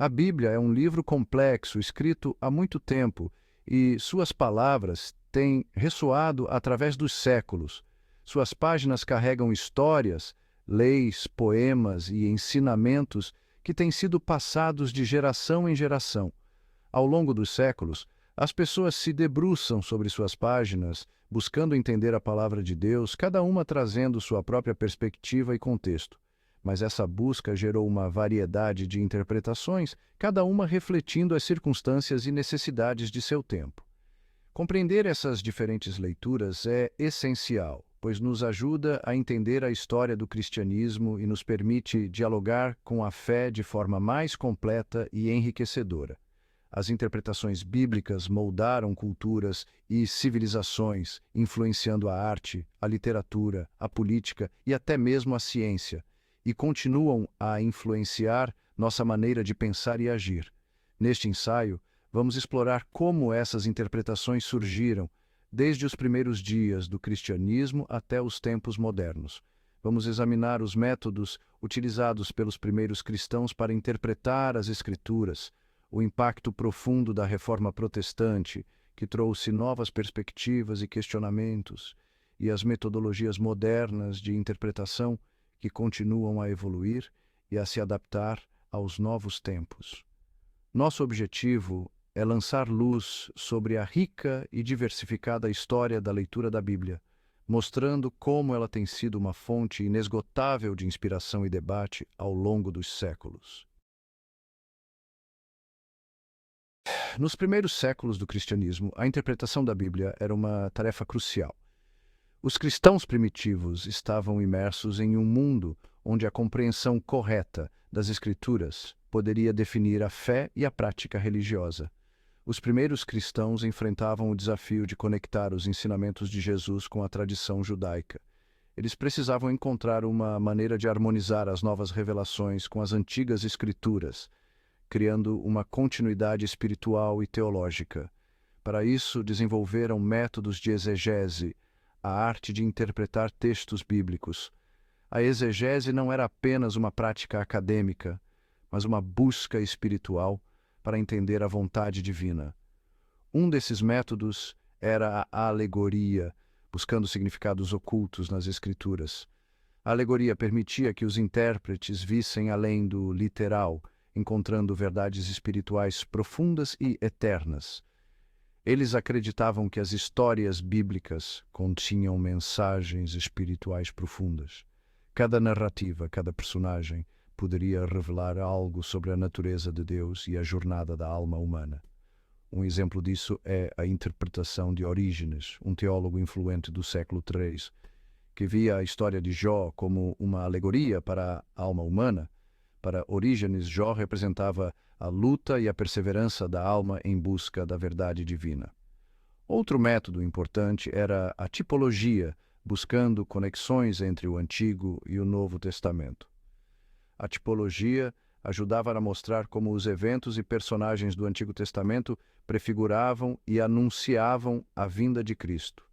A Bíblia é um livro complexo, escrito há muito tempo, e suas palavras têm ressoado através dos séculos. Suas páginas carregam histórias, leis, poemas e ensinamentos que têm sido passados de geração em geração. Ao longo dos séculos, as pessoas se debruçam sobre suas páginas, buscando entender a palavra de Deus, cada uma trazendo sua própria perspectiva e contexto. Mas essa busca gerou uma variedade de interpretações, cada uma refletindo as circunstâncias e necessidades de seu tempo. Compreender essas diferentes leituras é essencial, pois nos ajuda a entender a história do cristianismo e nos permite dialogar com a fé de forma mais completa e enriquecedora. As interpretações bíblicas moldaram culturas e civilizações, influenciando a arte, a literatura, a política e até mesmo a ciência, e continuam a influenciar nossa maneira de pensar e agir. Neste ensaio, vamos explorar como essas interpretações surgiram, desde os primeiros dias do cristianismo até os tempos modernos. Vamos examinar os métodos utilizados pelos primeiros cristãos para interpretar as Escrituras, o impacto profundo da Reforma Protestante, que trouxe novas perspectivas e questionamentos, e as metodologias modernas de interpretação que continuam a evoluir e a se adaptar aos novos tempos. Nosso objetivo é lançar luz sobre a rica e diversificada história da leitura da Bíblia, mostrando como ela tem sido uma fonte inesgotável de inspiração e debate ao longo dos séculos. Nos primeiros séculos do cristianismo, a interpretação da Bíblia era uma tarefa crucial. Os cristãos primitivos estavam imersos em um mundo onde a compreensão correta das Escrituras poderia definir a fé e a prática religiosa. Os primeiros cristãos enfrentavam o desafio de conectar os ensinamentos de Jesus com a tradição judaica. Eles precisavam encontrar uma maneira de harmonizar as novas revelações com as antigas Escrituras, criando uma continuidade espiritual e teológica. Para isso, desenvolveram métodos de exegese, a arte de interpretar textos bíblicos. A exegese não era apenas uma prática acadêmica, mas uma busca espiritual para entender a vontade divina. Um desses métodos era a alegoria, buscando significados ocultos nas Escrituras. A alegoria permitia que os intérpretes vissem além do literal, encontrando verdades espirituais profundas e eternas. Eles acreditavam que as histórias bíblicas continham mensagens espirituais profundas. Cada narrativa, cada personagem, poderia revelar algo sobre a natureza de Deus e a jornada da alma humana. Um exemplo disso é a interpretação de Orígenes, um teólogo influente do século III, que via a história de Jó como uma alegoria para a alma humana. Para Orígenes, Jó representava a luta e a perseverança da alma em busca da verdade divina. Outro método importante era a tipologia, buscando conexões entre o Antigo e o Novo Testamento. A tipologia ajudava a mostrar como os eventos e personagens do Antigo Testamento prefiguravam e anunciavam a vinda de Cristo.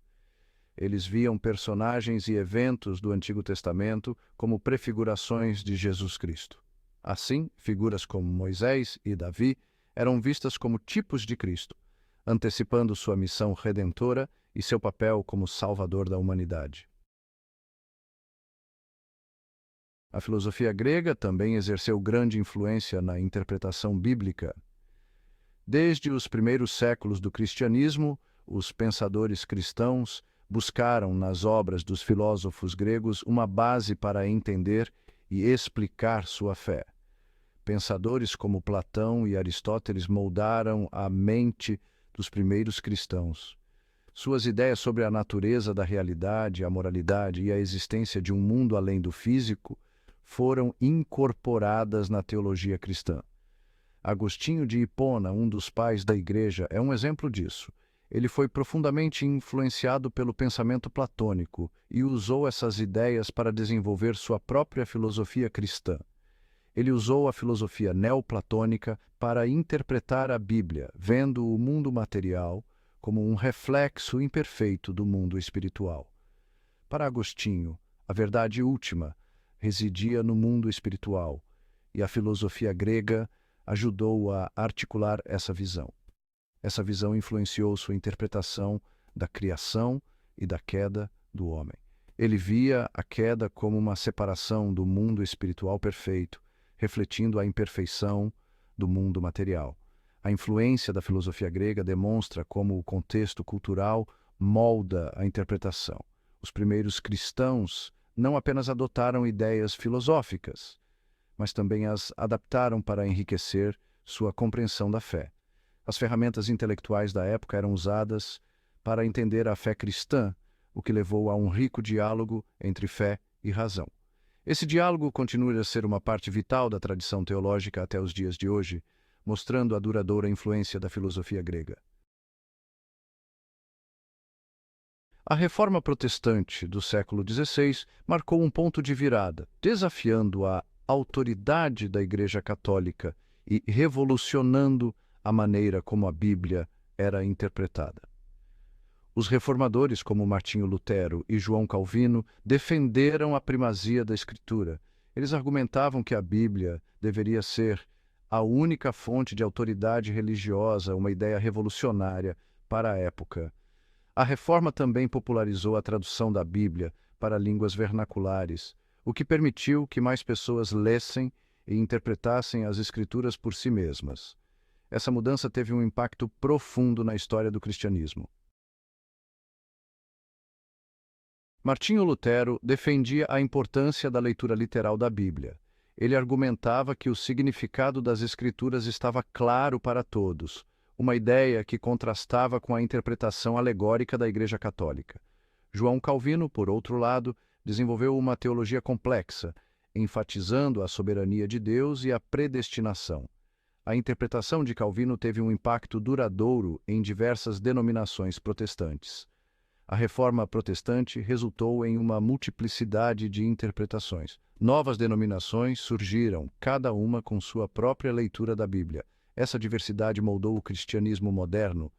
Eles viam personagens e eventos do Antigo Testamento como prefigurações de Jesus Cristo. Assim, figuras como Moisés e Davi eram vistas como tipos de Cristo, antecipando sua missão redentora e seu papel como salvador da humanidade. A filosofia grega também exerceu grande influência na interpretação bíblica. Desde os primeiros séculos do cristianismo, os pensadores cristãos buscaram nas obras dos filósofos gregos uma base para entender e explicar sua fé. Pensadores como Platão e Aristóteles moldaram a mente dos primeiros cristãos. Suas ideias sobre a natureza da realidade, a moralidade e a existência de um mundo além do físico foram incorporadas na teologia cristã. Agostinho de Hipona, um dos pais da Igreja, é um exemplo disso. Ele foi profundamente influenciado pelo pensamento platônico e usou essas ideias para desenvolver sua própria filosofia cristã. Ele usou a filosofia neoplatônica para interpretar a Bíblia, vendo o mundo material como um reflexo imperfeito do mundo espiritual. Para Agostinho, a verdade última residia no mundo espiritual, e a filosofia grega ajudou a articular essa visão. Essa visão influenciou sua interpretação da criação e da queda do homem. Ele via a queda como uma separação do mundo espiritual perfeito, refletindo a imperfeição do mundo material. A influência da filosofia grega demonstra como o contexto cultural molda a interpretação. Os primeiros cristãos não apenas adotaram ideias filosóficas, mas também as adaptaram para enriquecer sua compreensão da fé. As ferramentas intelectuais da época eram usadas para entender a fé cristã, o que levou a um rico diálogo entre fé e razão. Esse diálogo continua a ser uma parte vital da tradição teológica até os dias de hoje, mostrando a duradoura influência da filosofia grega. A Reforma Protestante do século XVI marcou um ponto de virada, desafiando a autoridade da Igreja Católica e revolucionando a maneira como a Bíblia era interpretada. Os reformadores, como Martinho Lutero e João Calvino, defenderam a primazia da Escritura. Eles argumentavam que a Bíblia deveria ser a única fonte de autoridade religiosa, uma ideia revolucionária para a época. A Reforma também popularizou a tradução da Bíblia para línguas vernaculares, o que permitiu que mais pessoas lessem e interpretassem as Escrituras por si mesmas. Essa mudança teve um impacto profundo na história do cristianismo. Martinho Lutero defendia a importância da leitura literal da Bíblia. Ele argumentava que o significado das Escrituras estava claro para todos, uma ideia que contrastava com a interpretação alegórica da Igreja Católica. João Calvino, por outro lado, desenvolveu uma teologia complexa, enfatizando a soberania de Deus e a predestinação. A interpretação de Calvino teve um impacto duradouro em diversas denominações protestantes. A Reforma Protestante resultou em uma multiplicidade de interpretações. Novas denominações surgiram, cada uma com sua própria leitura da Bíblia. Essa diversidade moldou o cristianismo moderno.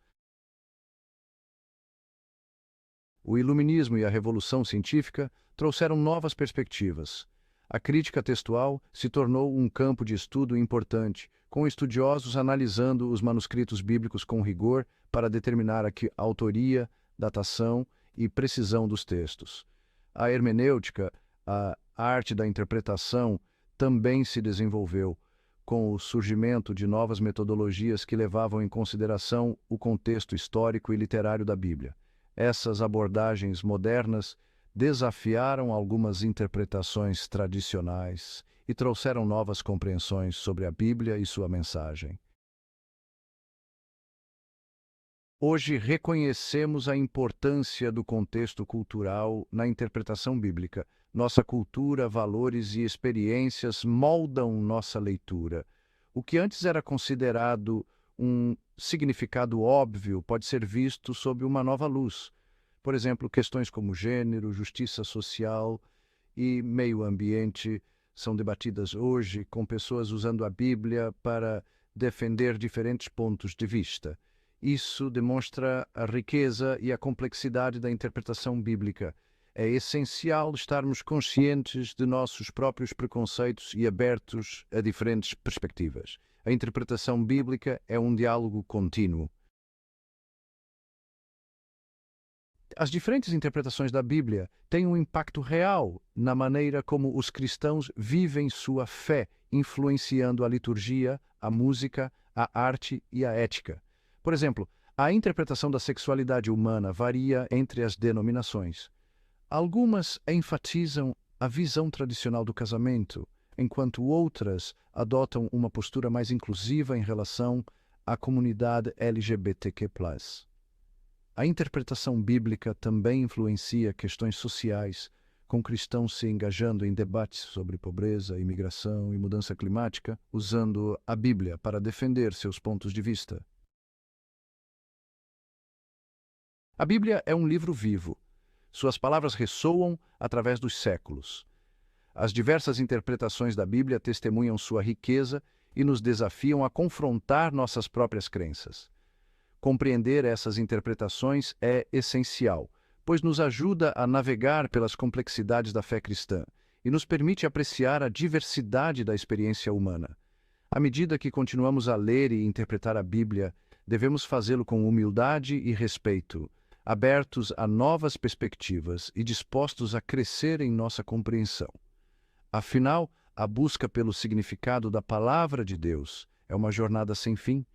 O Iluminismo e a Revolução Científica trouxeram novas perspectivas. A crítica textual se tornou um campo de estudo importante, com estudiosos analisando os manuscritos bíblicos com rigor para determinar a autoria, datação e precisão dos textos. A hermenêutica, a arte da interpretação, também se desenvolveu, com o surgimento de novas metodologias que levavam em consideração o contexto histórico e literário da Bíblia. Essas abordagens modernas desafiaram algumas interpretações tradicionais e trouxeram novas compreensões sobre a Bíblia e sua mensagem. Hoje reconhecemos a importância do contexto cultural na interpretação bíblica. Nossa cultura, valores e experiências moldam nossa leitura. O que antes era considerado um significado óbvio pode ser visto sob uma nova luz. Por exemplo, questões como gênero, justiça social e meio ambiente são debatidas hoje com pessoas usando a Bíblia para defender diferentes pontos de vista. Isso demonstra a riqueza e a complexidade da interpretação bíblica. É essencial estarmos conscientes de nossos próprios preconceitos e abertos a diferentes perspectivas. A interpretação bíblica é um diálogo contínuo. As diferentes interpretações da Bíblia têm um impacto real na maneira como os cristãos vivem sua fé, influenciando a liturgia, a música, a arte e a ética. Por exemplo, a interpretação da sexualidade humana varia entre as denominações. Algumas enfatizam a visão tradicional do casamento, enquanto outras adotam uma postura mais inclusiva em relação à comunidade LGBTQ+. A interpretação bíblica também influencia questões sociais, com cristãos se engajando em debates sobre pobreza, imigração e mudança climática, usando a Bíblia para defender seus pontos de vista. A Bíblia é um livro vivo. Suas palavras ressoam através dos séculos. As diversas interpretações da Bíblia testemunham sua riqueza e nos desafiam a confrontar nossas próprias crenças. Compreender essas interpretações é essencial, pois nos ajuda a navegar pelas complexidades da fé cristã e nos permite apreciar a diversidade da experiência humana. À medida que continuamos a ler e interpretar a Bíblia, devemos fazê-lo com humildade e respeito, abertos a novas perspectivas e dispostos a crescer em nossa compreensão. Afinal, a busca pelo significado da Palavra de Deus é uma jornada sem fim